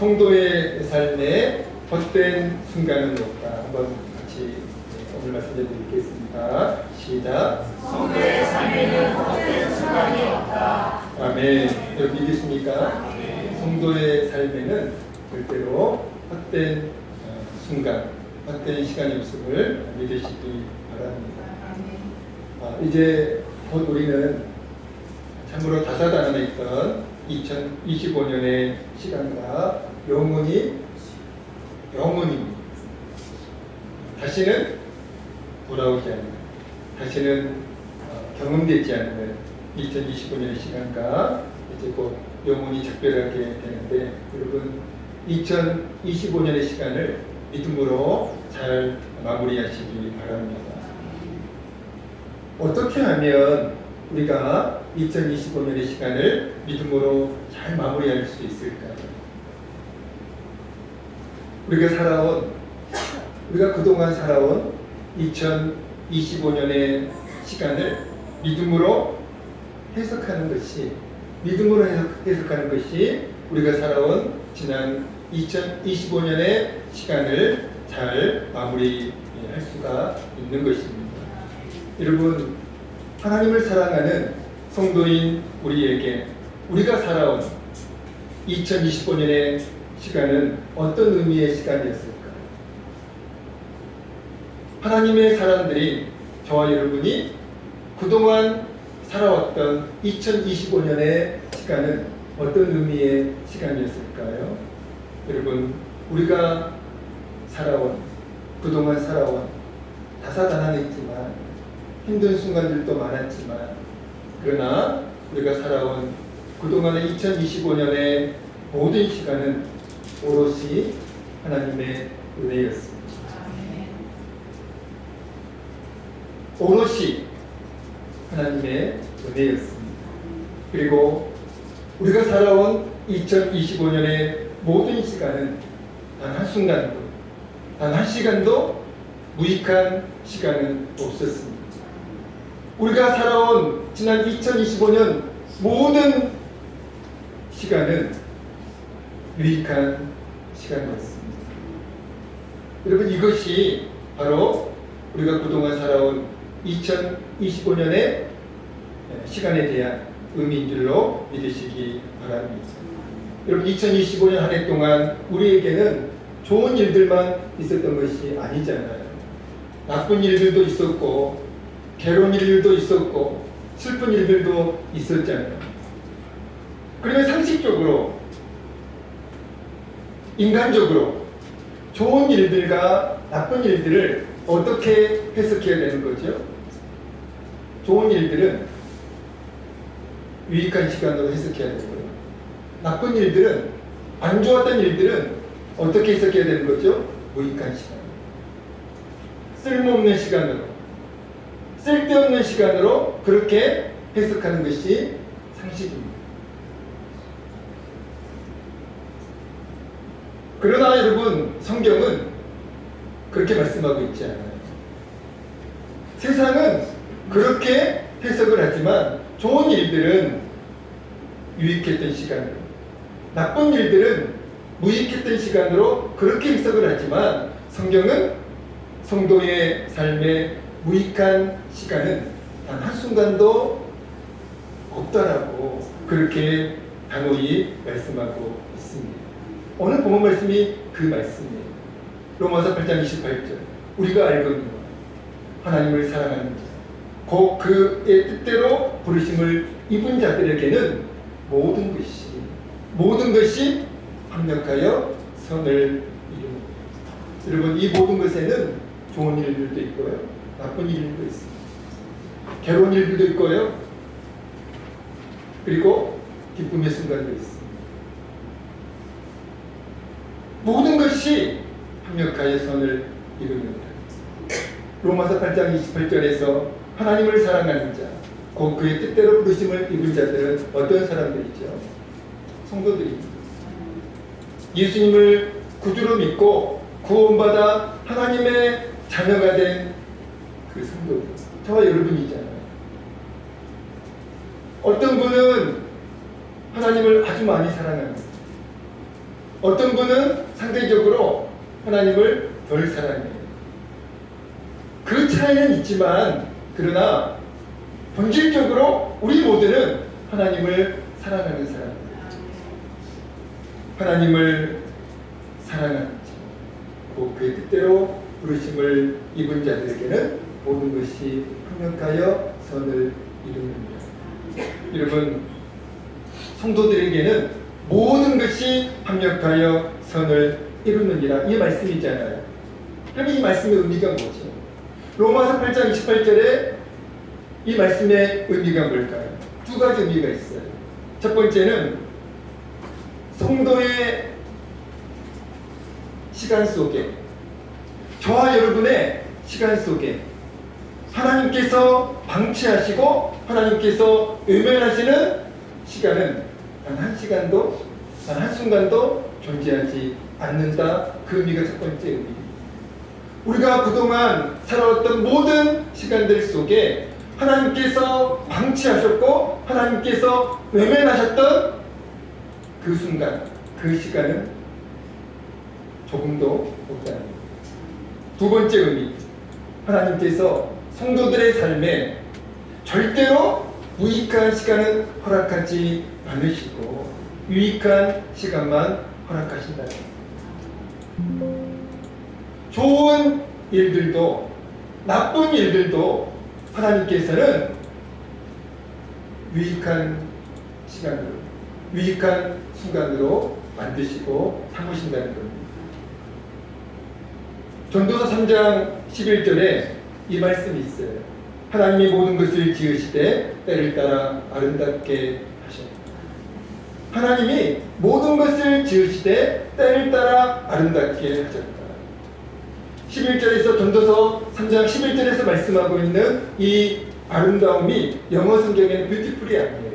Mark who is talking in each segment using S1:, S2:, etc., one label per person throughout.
S1: 성도의 삶에 헛된 순간은 없다. 한번 같이 오늘 말씀 드리겠습니다. 시작.
S2: 성도의 삶에는 헛된 순간이 없다.
S1: 아멘. 여러분 믿으십니까? 성도의 삶에는 절대로 헛된 순간, 헛된 시간이 없음을 믿으시기 바랍니다. 이제 곧 우리는 참으로 다사다난했던 2025년의 시간과 영원히 다시는 돌아오지 않는, 다시는 경험되지 않는 2025년의 시간과 이제 곧 영원히 작별하게 되는데, 여러분 2025년의 시간을 믿음으로 잘 마무리하시기 바랍니다. 어떻게 하면 우리가 2025년의 시간을 믿음으로 잘 마무리할 수 있을까요? 우리가 그동안 살아온 2025년의 시간을 믿음으로 해석하는 것이 우리가 살아온 지난 2025년의 시간을 잘 마무리할 수가 있는 것입니다. 여러분, 하나님을 사랑하는 성도인 우리에게 우리가 살아온 2025년의 시간은 어떤 의미의 시간이었을까? 하나님의 사람들이, 저와 여러분이 그동안 살아왔던 2025년의 시간은 어떤 의미의 시간이었을까요? 여러분, 우리가 그동안 살아온 다사다난했지만 힘든 순간들도 많았지만, 그러나 우리가 살아온 그동안의 2025년의 모든 시간은 오롯이 하나님의 은혜였습니다. 오롯이 하나님의 은혜였습니다. 그리고 우리가 살아온 2025년의 모든 시간은 단 한순간도, 단 한 시간도 무익한 시간은 없었습니다. 우리가 살아온 지난 2025년 모든 시간은 유익한 시간이었습니다. 여러분, 이것이 바로 우리가 그동안 살아온 2025년의 시간에 대한 의미인 줄로 믿으시기 바랍니다. 여러분, 2025년 한 해 동안 우리에게는 좋은 일들만 있었던 것이 아니잖아요. 나쁜 일들도 있었고, 괴로운 일들도 있었고, 슬픈 일들도 있었잖아요. 그러면 상식적으로, 인간적으로 좋은 일들과 나쁜 일들을 어떻게 해석해야 되는 거죠? 좋은 일들은 유익한 시간으로 해석해야 되고요. 나쁜 일들은, 안 좋았던 일들은 어떻게 해석해야 되는 거죠? 무익한 시간. 쓸모없는 시간으로, 쓸데없는 시간으로 그렇게 해석하는 것이 상식입니다. 그러나 여러분, 성경은 그렇게 말씀하고 있지 않아요. 세상은 그렇게 해석을 하지만 좋은 일들은 유익했던 시간으로, 나쁜 일들은 무익했던 시간으로 그렇게 해석을 하지만, 성경은 성도의 삶에 무익한 시간은 단 한순간도 없다라고 그렇게 단호히 말씀하고 있습니다. 오늘 본문 말씀이 그 말씀이에요. 로마서 8장 28절. 우리가 알거니와 하나님을 사랑하는 자, 곧 그의 뜻대로 부르심을 입은 자들에게는 모든 것이 합력하여 선을 이룹니다. 여러분, 이 모든 것에는 좋은 일들도 있고요, 나쁜 일들도 있습니다. 괴로운 일들도 있고요, 그리고 기쁨의 순간도 있습니다. 모든 것이 합력하여 선을 이룹니다. 로마서 8장 28절에서 하나님을 사랑하는 자, 곧 그의 뜻대로 부르심을 입은 자들은 어떤 사람들이죠? 성도들입니다. 예수님을 구주로 믿고 구원받아 하나님의 자녀가 된 그 성도들, 저와 여러분이잖아요. 어떤 분은 하나님을 아주 많이 사랑합니다. 어떤 분은 상대적으로 하나님을 덜 사랑해요. 그 차이는 있지만 그러나 본질적으로 우리 모두는 하나님을 사랑하는 사람입니다. 하나님을 사랑하는 자, 그의 뜻대로 부르심을 입은 자들에게는 모든 것이 합력하여 선을 이루느니라. 여러분, 성도들에게는 모든 것이 합력하여 선을 이루느니라 이 말씀이잖아요. 그럼 이 말씀의 의미가 뭐죠? 로마서 8장 28절에 이 말씀의 의미가 뭘까요? 두 가지 의미가 있어요. 첫 번째는 성도의 시간 속에, 저와 여러분의 시간 속에 하나님께서 방치하시고 하나님께서 외면하시는 시간은 단 한 시간도, 단 한순간도 존재하지 않는다. 그 의미가 첫 번째 의미입니다. 우리가 그동안 살아왔던 모든 시간들 속에 하나님께서 방치하셨고 하나님께서 외면하셨던 그 순간, 그 시간은 조금도 없다는 겁니다. 두 번째 의미, 하나님께서 성도들의 삶에 절대로 무익한 시간은 허락하지 않으시고 유익한 시간만 허락하신다는 겁니다. 좋은 일들도 나쁜 일들도 하나님께서는 유익한 시간으로, 유익한 순간으로 만드시고 삼으신다는 겁니다. 전도서 3장 11절에 이 말씀이 있어요. 하나님이 모든 것을 지으시되 때를 따라 아름답게 하셨다. 하나님이 모든 것을 지으시되 때를 따라 아름답게 하셨다. 11절에서 전도서 3장 11절에서 말씀하고 있는 이 아름다움이 영어 성경에는 뷰티풀이 아니에요.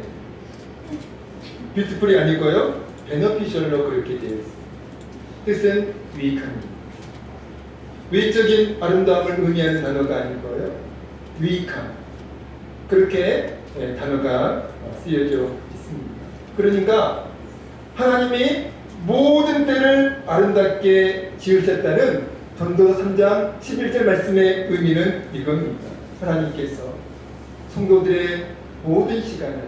S1: 뷰티풀이 아니고요. 베너피셜로 그렇게 되어 있습니다. 뜻은 유익합니다. 외적인 아름다움을 의미하는 단어가 아니고요. 유익함. 그렇게 단어가 쓰여져 있습니다. 그러니까 하나님이 모든 때를 아름답게 지으셨다는 전도서 3장 11절 말씀의 의미는 이겁니다. 하나님께서 성도들의 모든 시간을,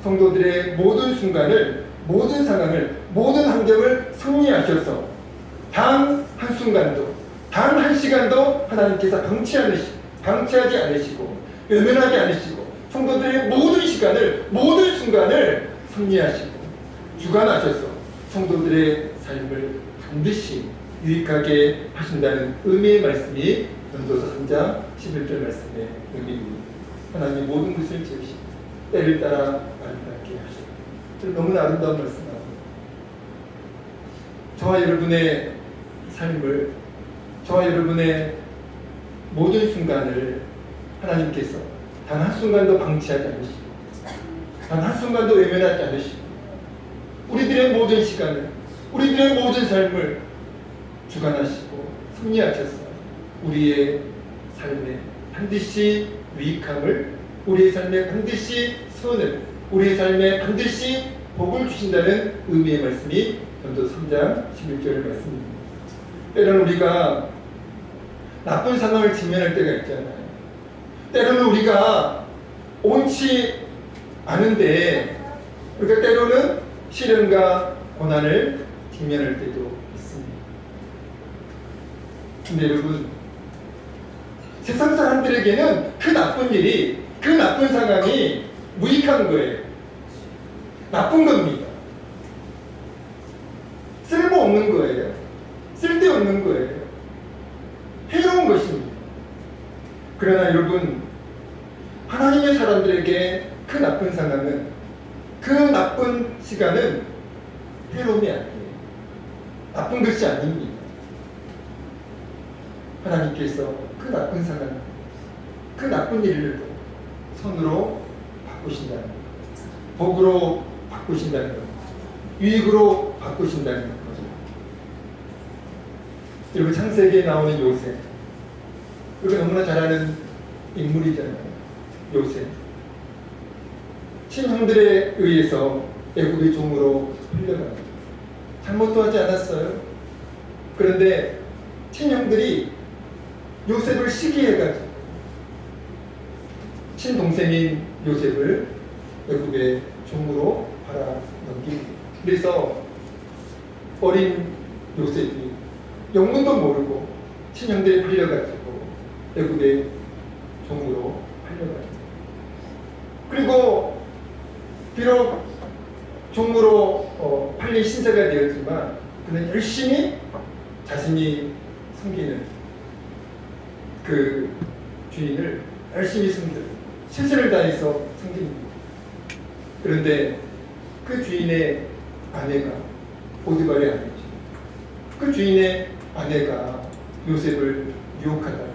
S1: 성도들의 모든 순간을, 모든 상황을, 모든 환경을 승리하셔서 단 한순간도, 단 한 시간도 하나님께서 방치하지 않으시고 외면하지 않으시고 성도들의 모든 시간을, 모든 순간을 승리하시고 주관하셔서 성도들의 삶을 반드시 유익하게 하신다는 의미의 말씀이 전도서 3장 11절 말씀의 의미입니다. 하나님 모든 것을 지으시고 때를 따라 아름답게 하시고 너무나 아름다운 말씀입니다. 저와 여러분의 삶을, 저와 여러분의 모든 순간을 하나님께서 단 한순간도 방치하지 않으시고 단 한순간도 외면하지 않으시고 우리들의 모든 시간을, 우리들의 모든 삶을 주관하시고 승리하셔서 우리의 삶에 반드시 유익함을, 우리의 삶에 반드시 선을, 우리의 삶에 반드시 복을 주신다는 의미의 말씀이 전도서 3장 11절 말씀입니다. 때로는 우리가 나쁜 상황을 직면할 때가 있잖아요. 때로는 우리가 옳지 않은데, 그러니까 때로는 시련과 고난을 직면할 때도 있습니다. 근데 여러분, 세상 사람들에게는 그 나쁜 일이, 그 나쁜 상황이 무익한 거예요. 나쁜 겁니다. 쓸모없는 거예요. 쓸데없는 거예요. 해로운 것입니다. 그러나 여러분, 하나님의 사람들에게 그 나쁜 상황은, 그 나쁜 시간은 해로움이 아니에요. 나쁜 것이 아닙니다. 하나님께서 그 나쁜 상황, 그 나쁜 일을 선으로 바꾸신다는 것, 복으로 바꾸신다는 것, 유익으로 바꾸신다는 거죠. 여러분, 창세기에 나오는 요셉, 우리가 너무나 잘 아는 인물이잖아요. 요셉. 친형들에 의해서 애굽의 종으로 흘려갑니다. 잘못도 하지 않았어요. 그런데 친형들이 요셉을 시기해가지고 친동생인 요셉을 애굽의 종으로 팔아 넘깁니다. 그래서 어린 요셉이 영문도 모르고 친형들이 팔려가지고 애굽의 종으로 팔려가지고, 그리고 비록 종으로 팔린 신세가 되었지만 그는 열심히 자신이 섬기는 그 주인을 열심히 섬기고 실수를 다해서 섬깁니다. 그런데 그 주인의 아내가 보디발의 아내죠. 그 주인의 아내가 요셉을 유혹하다가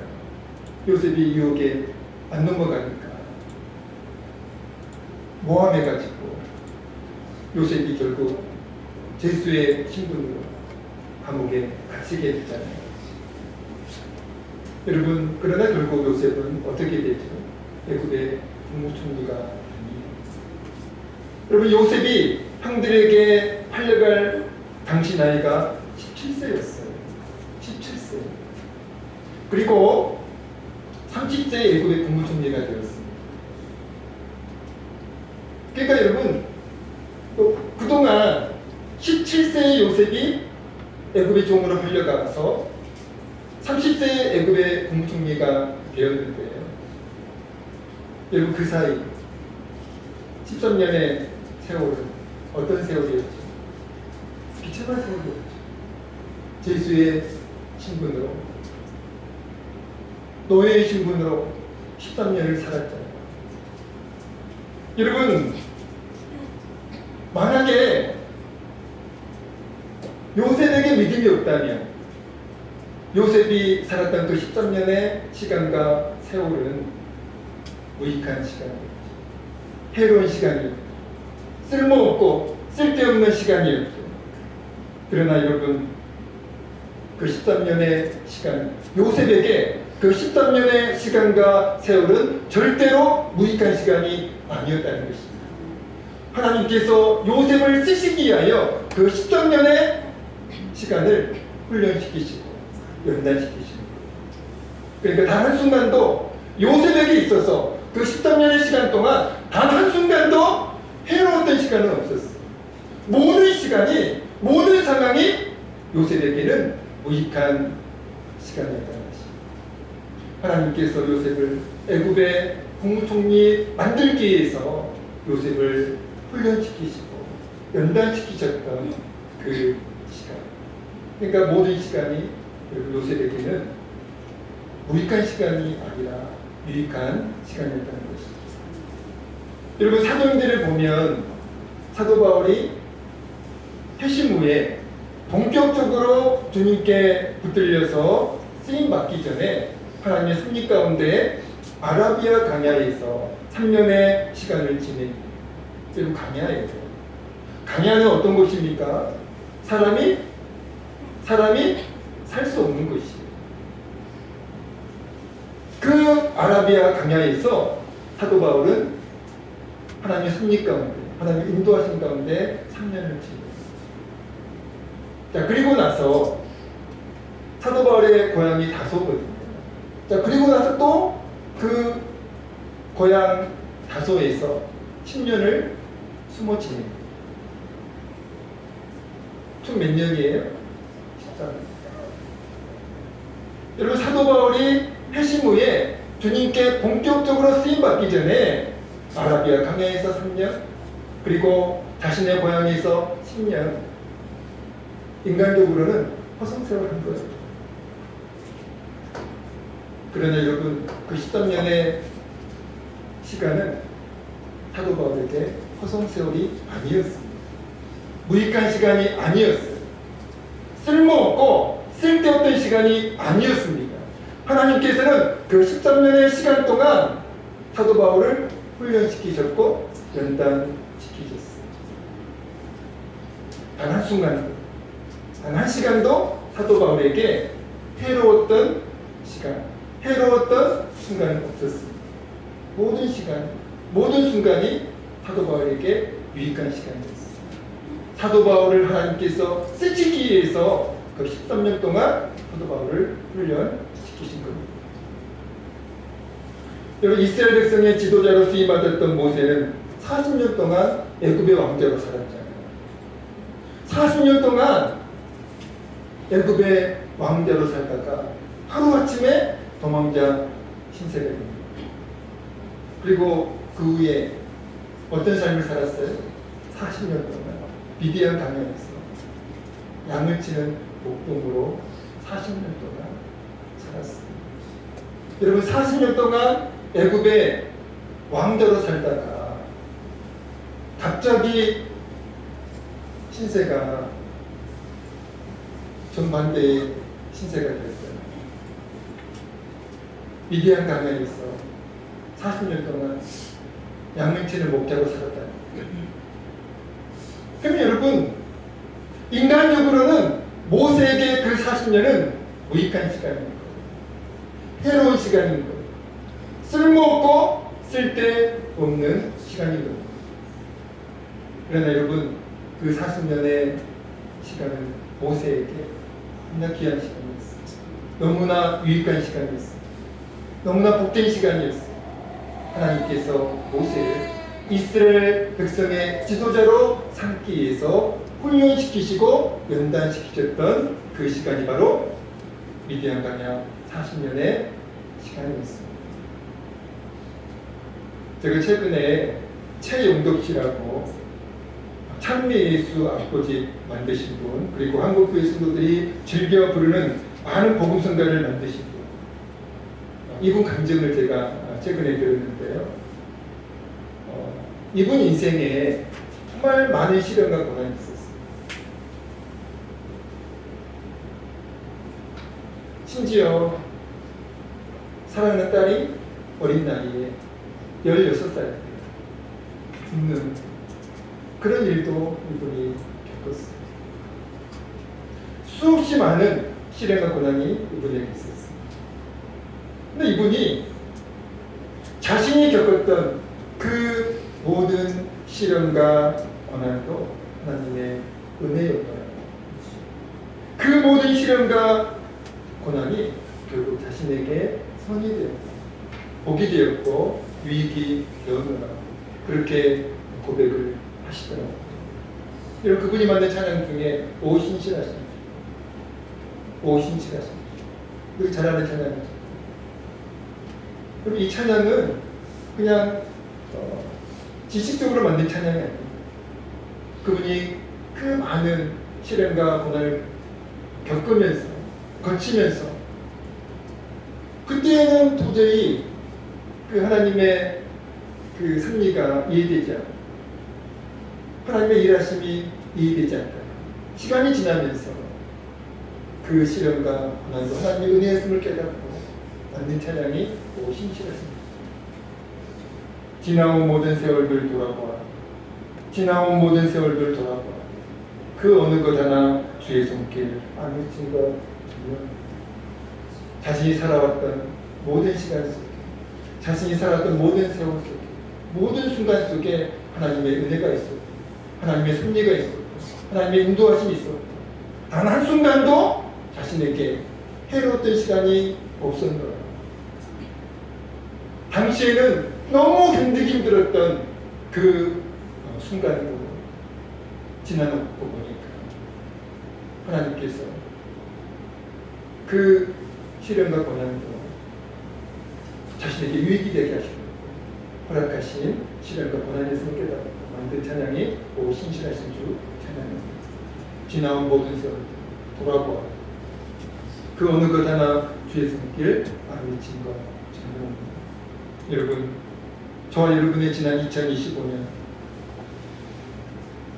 S1: 요셉이 유혹에 안 넘어가니까 모함해가지고 요셉이 결국 제수의 신분으로 감옥에 갇히게 됐잖아요. 여러분, 그러나 결국 요셉은 어떻게 되죠? 애굽의 국무총리가 됩니다. 여러분, 요셉이 형들에게 팔려갈 당시 나이가 17세였어요. 17세. 그리고 30세에 애굽의 국무총리가 되었습니다. 그러니까 여러분, 그동안 17세의 요셉이 애굽의 종으로 팔려가서 30세의 애굽의 국무총리가 되었는데요. 여러분, 그 사이 13년의 세월은 어떤 세월이었죠? 비참한 세월이었죠. 제수의 신분으로, 노예의 신분으로 13년을 살았잖아요. 여러분, 만약에 요셉에게 믿음이 없다면 요셉이 살았던 그 13년의 시간과 세월은 무익한 시간이었죠. 해로운 시간이었죠. 쓸모없고 쓸데없는 시간이었죠. 그러나 여러분, 그 13년의 시간, 요셉에게 그 13년의 시간과 세월은 절대로 무익한 시간이 아니었다는 것입니다. 하나님께서 요셉을 쓰시기 위하여 그 13년의 시간을 훈련시키시고 연단시키시는 거예요. 그러니까 단 한순간도 요셉에게 있어서 그 13년의 시간 동안 단 한순간도 해로웠던 시간은 없었어요. 모든 시간이, 모든 상황이 요셉에게는 무익한 시간이었다는 것입니다. 하나님께서 요셉을 애굽의 국무총리 만들기 위해서 요셉을 훈련시키시고 연단시키셨던 그 시간, 그러니까 모든 시간이 요셉에게는 무익한 시간이 아니라 유익한 시간이었다는 것입니다. 여러분, 사도행전을 보면 사도 바울이 회심 후에 본격적으로 주님께 붙들려서 쓰임 받기 전에 하나님의 섭리 가운데 아라비아 강야에서 3년의 시간을 지냅니다. 여러분, 강야예요. 강야는 어떤 곳입니까? 사람이 살 수 없는 곳이에요. 그 아라비아 강야에서 사도 바울은 하나님의 섭리 가운데, 하나님의 인도하신 가운데 3년을 지냅니다. 자, 그리고 나서 사도 바울의 고향이 다소거든요. 자, 그리고 나서 또 그 고향 다소에서 10년을 숨어 지냅니다. 총 몇 년이에요? 14년. 여러분, 사도 바울이 회심 후에 주님께 본격적으로 쓰임받기 전에 아라비아 강야에서 3년, 그리고 자신의 고향에서 10년, 인간적으로는 허송세월 한 거예요. 그러나 여러분, 그 13년의 시간은 사도 바울에게 허송세월이 아니었습니다. 무익한 시간이 아니었어요. 쓸모없고 쓸데없던 시간이 아니었습니다. 하나님께서는 그 13년의 시간 동안 사도 바울을 훈련시키셨고 연단시키셨어요. 단 한순간도, 단 한 시간도 사도 바울에게 해로웠던 시간, 해로웠던 순간은 없었습니다. 모든 시간, 모든 순간이 사도 바울에게 유익한 시간이었습니다. 사도 바울을 하나님께서 쓰시기 위해서 그 13년 동안 사도 바울을 훈련시키신 겁니다. 여러분, 이스라엘 백성의 지도자로 수임받았던 모세는 40년 동안 애굽의 왕자로 살았잖아요. 40년 동안 애굽의 왕자로 살다가 하루아침에 도망자 신세가 됩니다. 그리고 그 후에 어떤 삶을 살았어요? 40년 동안 미디안 강연에서 양을 치는 목동으로 40년 동안 살았습니다. 여러분, 40년 동안 애굽의 왕자로 살다가 갑자기 신세가 정반대의 신세가 되었어요. 미디안 강연에서 40년 동안 양을 치는 목자로 살았다. 그럼 여러분, 인간적으로는 모세에게 그 40년은 무익한 시간인 거예요. 해로운 시간인 거예요. 쓸모없고 쓸데없는 시간인 거예요. 그러나 여러분, 그 40년의 시간은 모세에게 너무나 귀한 시간이었어요. 너무나 유익한 시간이었어요. 너무나 복된 시간이었어요. 하나님께서 모세를 이스라엘 백성의 지도자로 삼기 위해서 훈련시키시고 연단시키셨던 그 시간이 바로 미디안 광야 40년의 시간이었습니다. 제가 최근에 최용덕 씨라고 찬미예수 앞꽂이 만드신 분, 그리고 한국교회 성도들이 즐겨 부르는 많은 복음성가를 만드신 분, 이분 간증을 제가 최근에 들었는데요. 이분 인생에 정말 많은 시련과 고난이 있었어요. 심지어 사랑하는 딸이 어린 나이에 16살 죽는 그런 일도 이분이 겪었어요. 수없이 많은 시련과 고난이 이분에게 있었어요. 근데 이분이 자신이 겪었던 그 모든 시련과 고난도 하나님의 은혜였더라고요. 그 모든 시련과 고난이 결국 자신에게 선이 되었고 복이 되었고 유익이 되었노라, 그렇게 고백을 하시더라고요. 여러분, 그분이 만든 찬양 중에 오신실하십니다. 오신실하십니다. 우리 잘 아는 찬양이죠. 그럼 이 찬양은 그냥 지식적으로 만든 찬양이 아닙니다. 그분이 그 많은 시련과 고난을 겪으면서 거치면서 그때는 도저히 그 하나님의 그 섭리가 이해되지 않고 하나님의 일하심이 이해되지 않다. 시간이 지나면서 그 시련과 고난도 하나님의 은혜였음을 깨닫고 만든 찬양이 오신실하십니다. 지나온 모든 세월들 돌아보아, 지나온 모든 세월들 돌아보아, 그 어느 것 하나 주의 손길 안 미친 것 없으며, 자신이 살아왔던 모든 시간 속에, 자신이 살았던 모든 세월 속에, 모든 순간 속에 하나님의 은혜가 있었고, 하나님의 섭리가 있었고, 하나님의 인도하심이 있었고, 단 한순간도 자신에게 해로웠던 시간이 없었노라. 당시에는 너무 견디기 힘들었던 그 순간으로 지나놓고 보니까 하나님께서 그 시련과 고난도 자신에게 유익이 되게 하시고 허락하신 시련과 고난에서 깨닫고 만든 찬양이 오 신실하신 주 찬양입니다. 지나온 모든 세월 돌아보아, 그 어느 것 하나 주의 손길 안 미친 것 찬양입니다. 여러분, 저와 여러분의 지난 2025년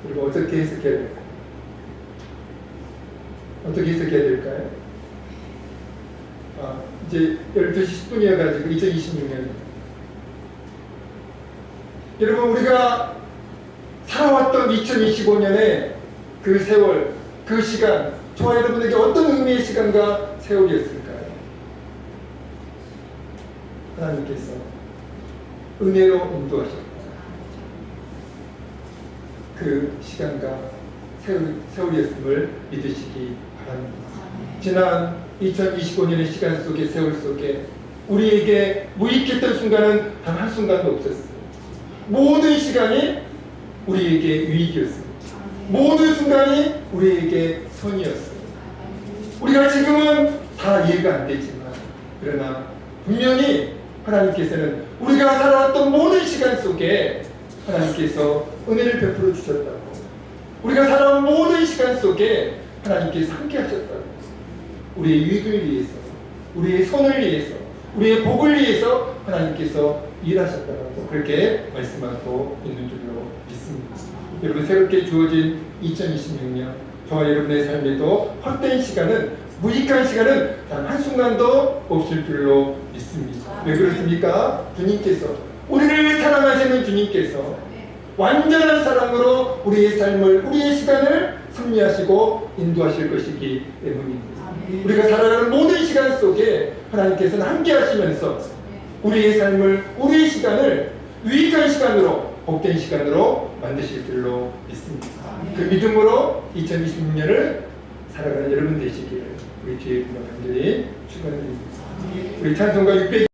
S1: 그리고 어떻게 해석해야 될까요? 어떻게 해석해야 될까요? 이제 12시 10분이어가지고 2026년. 여러분, 우리가 살아왔던 2025년의 그 세월, 그 시간, 저와 여러분에게 어떤 의미의 시간과 세월이었을까요? 하나님께서 은혜로 인도하셨고 그 시간과 세월이었음을 믿으시기 바랍니다. 지난 2025년의 시간 속에 세월 속에 우리에게 무익했던 순간은 단 한순간도 없었어요. 모든 시간이 우리에게 유익이었습니다. 모든 순간이 우리에게 선이었어요. 우리가 지금은 다 이해가 안 되지만 그러나 분명히 하나님께서는 우리가 살아왔던 모든 시간 속에 하나님께서 은혜를 베풀어 주셨다고, 우리가 살아온 모든 시간 속에 하나님께서 함께 하셨다고, 우리의 유익을 위해서, 우리의 선을 위해서, 우리의 복을 위해서 하나님께서 일하셨다고 그렇게 말씀하고 있는 줄로 믿습니다. 여러분, 새롭게 주어진 2026년 저와 여러분의 삶에도 헛된 시간은, 무익한 시간은 단 한순간도 없을 줄로 믿습니다. 왜 그렇습니까? 주님께서, 우리를 사랑하시는 주님께서 완전한 사랑으로 우리의 삶을, 우리의 시간을 섭리하시고 인도하실 것이기 때문입니다. 우리가 살아가는 모든 시간 속에 하나님께서는 함께 하시면서 우리의 삶을, 우리의 시간을 유익한 시간으로, 복된 시간으로 만드실 줄로 믿습니다. 그 믿음으로 2026년을 살아가는 여러분 되시기를 우리 주의 이름으로 간절히 축원드립니다. 우리 찬송가 600